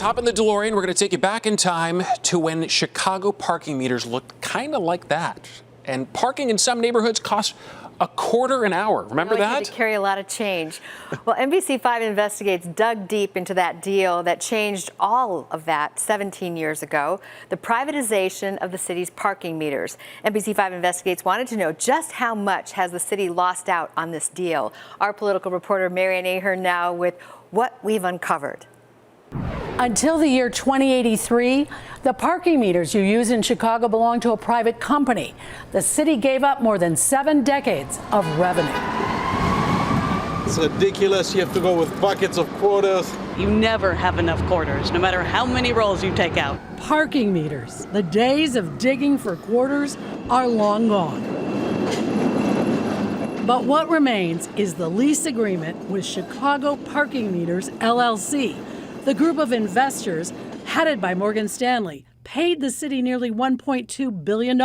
hop in the DeLorean. We're going to take you back in time to when Chicago parking meters looked kind of like that. And parking in some neighborhoods cost $0.25 an hour. Remember that? You had to carry a lot of change. Well, NBC5 Investigates dug deep into that deal that changed all of that 17 years ago, the privatization of the city's parking meters. NBC5 Investigates wanted to know just how much has the city lost out on this deal. Our political reporter Mary Ann Ahern now with what we've uncovered. Until the year 2083, the parking meters you use in Chicago belonged to a private company. The city gave up more than 7 decades of revenue. It's ridiculous. You have to go with buckets of quarters. You never have enough quarters, no matter how many rolls you take out. Parking meters. The days of digging for quarters are long gone. But what remains is the lease agreement with Chicago Parking Meters, LLC. The group of investors, headed by Morgan Stanley, paid the city nearly $1.2 billion.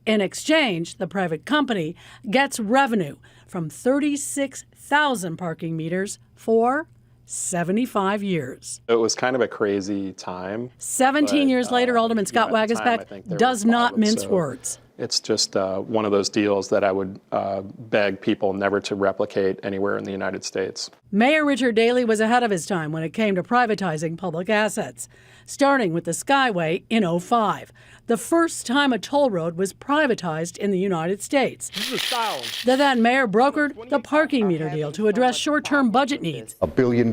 In exchange, the private company gets revenue from 36,000 parking meters for 75 years. It was kind of a crazy time. 17 years later, Alderman Scott Waguespack does not mince words. It's just one of those deals that I would beg people never to replicate anywhere in the United States. Mayor Richard Daley was ahead of his time when it came to privatizing public assets, starting with the Skyway in '05, the first time a toll road was privatized in the United States. The then mayor brokered the parking meter deal to address short-term budget needs. $1 billion.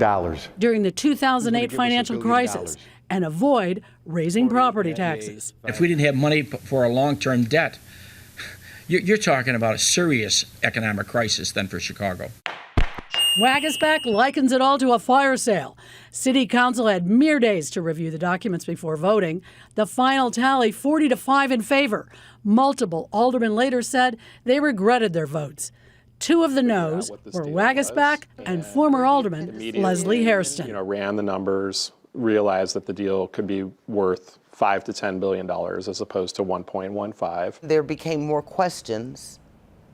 During the 2008 financial crisis and avoid raising property taxes. If we didn't have money for a long-term debt, you're talking about a serious economic crisis then for Chicago. Waguespack likens it all to a fire sale. City Council had mere days to review the documents before voting. The final tally, 40-5 in favor. Multiple aldermen later said they regretted their votes. 2 of the no's were Waguespack and former alderman Leslie Hairston. Ran the numbers, realized that the deal could be worth $5 to $10 billion as opposed to 1.15. There became more questions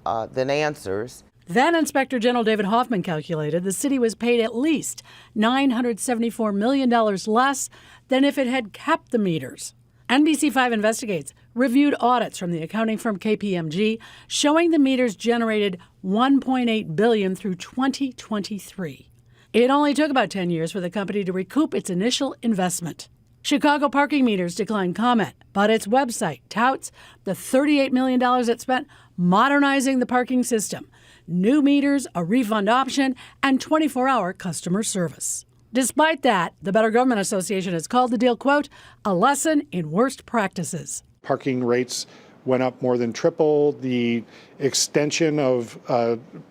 than answers. Then Inspector General David Hoffman calculated the city was paid at least $974 million less than if it had kept the meters. NBC5 Investigates reviewed audits from the accounting firm KPMG showing the meters generated $1.8 billion through 2023. It only took about 10 years for the company to recoup its initial investment. Chicago Parking Meters declined comment, but its website touts the $38 million it spent modernizing the parking system, new meters, a refund option, and 24-hour customer service. Despite that, the Better Government Association has called the deal, quote, a lesson in worst practices. Parking rates went up more than triple. The extension of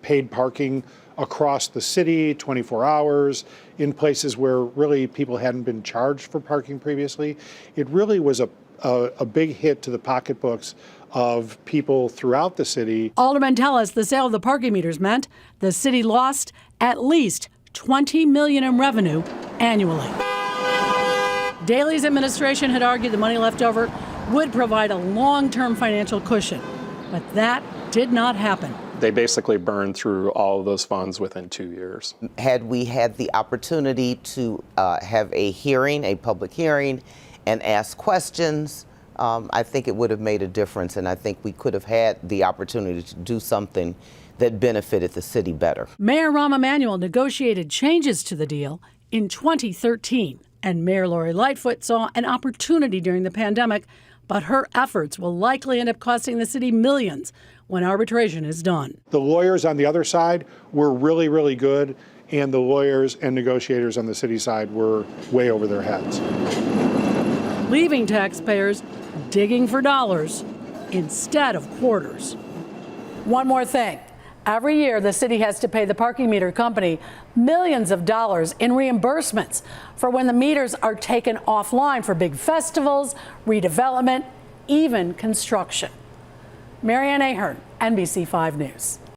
paid parking across the city, 24 hours, in places where really people hadn't been charged for parking previously. It really was a big hit to the pocketbooks of people throughout the city. Aldermen tell us the sale of the parking meters meant the city lost at least $20 million in revenue annually. Daley's administration had argued the money left over would provide a long-term financial cushion, but that did not happen. They basically burned through all of those funds within 2 years. Had we had the opportunity to have a hearing, a public hearing, and ask questions, I think it would have made a difference, and I think we could have had the opportunity to do something that benefited the city better. Mayor Rahm Emanuel negotiated changes to the deal in 2013, and Mayor Lori Lightfoot saw an opportunity during the pandemic, but her efforts will likely end up costing the city millions when arbitration is done. The lawyers on the other side were really, really good, and the lawyers and negotiators on the city side were way over their heads. Leaving taxpayers digging for dollars instead of quarters. One more thing. Every year, the city has to pay the parking meter company millions of dollars in reimbursements for when the meters are taken offline for big festivals, redevelopment, even construction. Mary Ann Ahern, NBC5 News.